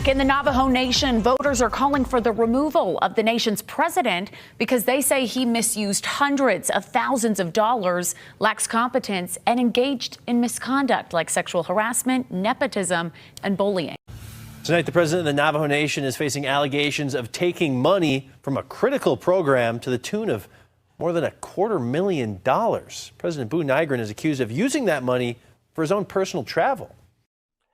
back. In the Navajo Nation, voters are calling for the removal of the nation's president because they say he misused hundreds of thousands of dollars, lacks competence, and engaged in misconduct like sexual harassment, nepotism, and bullying. Tonight, the president of the Navajo Nation is facing allegations of taking money from a critical program to the tune of more than $250,000. President Boo Nygren is accused of using that money for his own personal travel.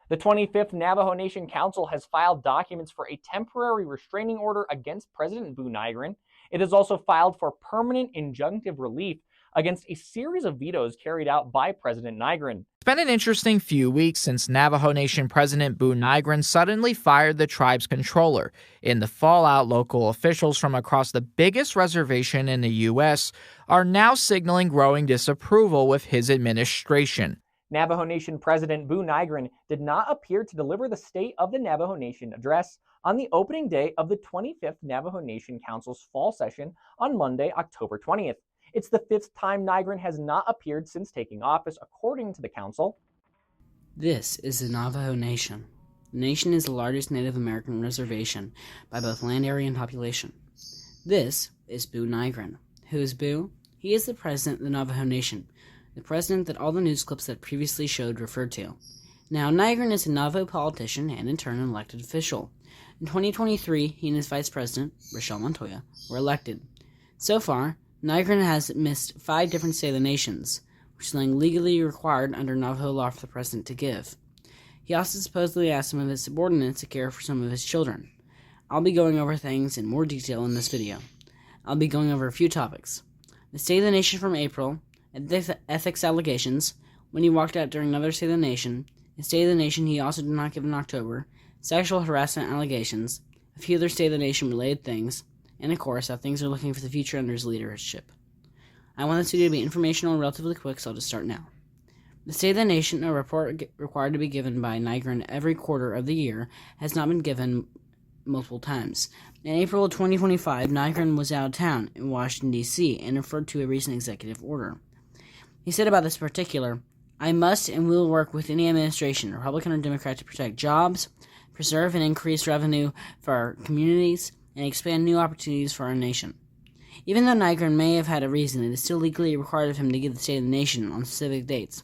The 25th Navajo Nation Council has filed documents for a temporary restraining order against President Boo Nygren. It has also filed for permanent injunctive relief against a series of vetoes carried out by President Nygren. It's been an interesting few weeks since Navajo Nation President Boo Nygren suddenly fired the tribe's controller. In the fallout, local officials from across the biggest reservation in the U.S. are now signaling growing disapproval with his administration. Navajo Nation President Boo Nygren did not appear to deliver the State of the Navajo Nation address on the opening day of the 25th Navajo Nation Council's fall session on Monday, October 20th. It's the fifth time Nygren has not appeared since taking office, according to the council. This is the Navajo Nation. The nation is the largest Native American reservation by both land area and population. This is Boo Nygren. Who is Boo? He is the president of the Navajo Nation, the president that all the news clips that previously showed referred to. Now, Nygren is a Navajo politician and in turn an elected official. In 2023, he and his vice president, Rochelle Montoya, were elected. So far, Nygren has missed 5 different State of the Nations, which is something legally required under Navajo law for the president to give. He also supposedly asked some of his subordinates to care for some of his children. I'll be going over things in more detail in this video. I'll be going over a few topics. The State of the Nation from April, ethics allegations, when he walked out during another State of the Nation, the State of the Nation he also did not give in October, sexual harassment allegations, a few other State of the Nation related things, and of course, how things are looking for the future under his leadership. I want this video to be informational and relatively quick, so I'll just start now. The State of the Nation, a report required to be given by Nygren every quarter of the year, has not been given multiple times. In April of 2025, Nygren was out of town in Washington, D.C., and referred to a recent executive order. He said about this particular, "I must and will work with any administration, Republican or Democrat, to protect jobs, preserve and increase revenue for our communities, and expand new opportunities for our nation." Even though Nygren may have had a reason, it is still legally required of him to give the State of the Nation on specific dates.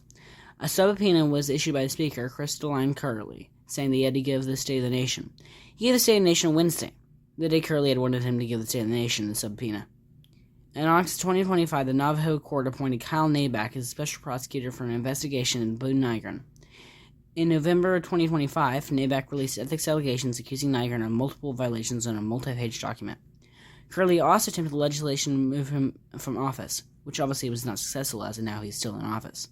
A subpoena was issued by the Speaker, Crystalline Curley, saying that he had to give the State of the Nation. He gave the State of the Nation on Wednesday, the day Curley had wanted him to give the State of the Nation the subpoena. In August 2025, the Navajo court appointed Kyle Nabak as a special prosecutor for an investigation into Boo Nygren. In November 2025, Nabak released ethics allegations accusing Nygren of multiple violations on a multi-page document. Curley also attempted legislation to remove him from office, which obviously was not successful as of now he's still in office.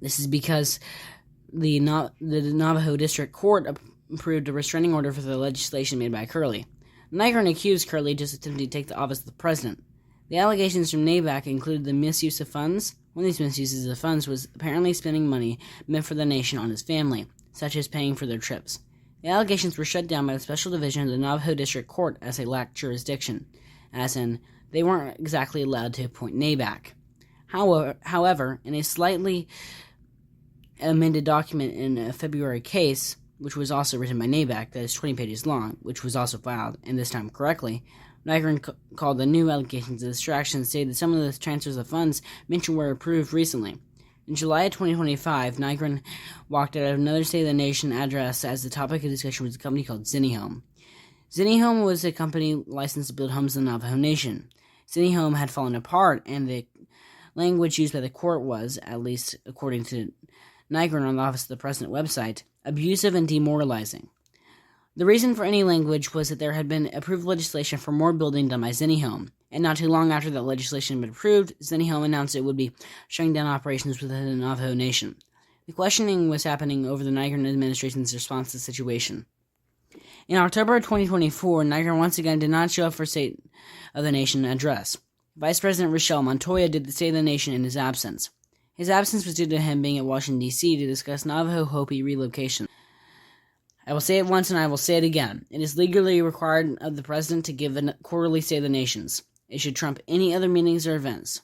This is because the Navajo District Court approved a restraining order for the legislation made by Curley. Nygren accused Curley of just attempting to take the office of the president. The allegations from Nabak included the misuse of funds. One of these misuses of funds was apparently spending money meant for the nation on his family, such as paying for their trips. The allegations were shut down by the Special Division of the Navajo District Court as they lacked jurisdiction, as in, they weren't exactly allowed to appoint Nabak. However, in a slightly amended document in a February case, which was also written by Nabak, that is 20 pages long, which was also filed, and this time correctly, Nygren called the new allegations a distraction and stated that some of the transfers of funds mentioned were approved recently. In July of 2025, Nygren walked out of another State of the Nation address as the topic of discussion was a company called Zinni Home. Zinni Home was a company licensed to build homes in the Navajo Nation. Zinni Home had fallen apart, and the language used by the court was, at least according to Nygren on the Office of the President website, abusive and demoralizing. The reason for any language was that there had been approved legislation for more building done by Zinni Home, and not too long after that legislation had been approved, Zinni Home announced it would be shutting down operations within the Navajo Nation. The questioning was happening over the Nygren administration's response to the situation. In October of 2024, Nygren once again did not show up for State of the Nation address. Vice President Rochelle Montoya did the State of the Nation in his absence. His absence was due to him being at Washington, D.C. to discuss Navajo Hopi relocation. I will say it once and I will say it again. It is legally required of the President to give a quarterly State of the Nations. It should trump any other meetings or events.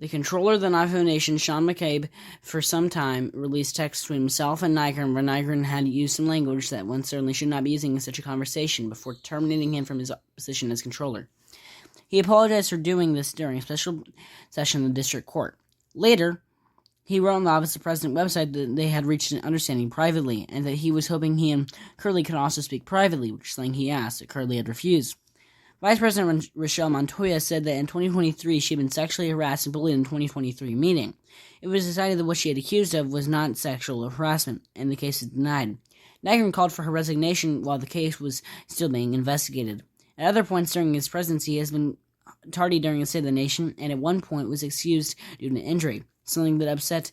The controller of the Navajo Nation, Sean McCabe, for some time released texts between himself and Nygren where Nygren had used some language that one certainly should not be using in such a conversation before terminating him from his position as controller. He apologized for doing this during a special session in the district court. Later, he wrote on the Office of President website that they had reached an understanding privately, and that he was hoping he and Curley could also speak privately, which is something he asked, that Curley had refused. Vice President Rochelle Montoya said that in 2023 she had been sexually harassed and bullied in the 2023 meeting. It was decided that what she had accused of was not sexual harassment, and the case is denied. Nygren called for her resignation while the case was still being investigated. At other points during his presidency, he has been tardy during the State of the Nation, and at one point was excused due to injury, something that upset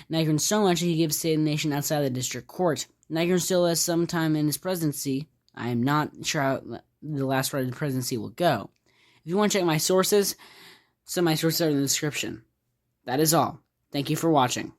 Nygren so much that he gave State of the Nation outside the district court. Nygren still has some time in his presidency. I am not sure how the last part of the presidency will go. If you want to check my sources, some of my sources are in the description. That is all. Thank you for watching.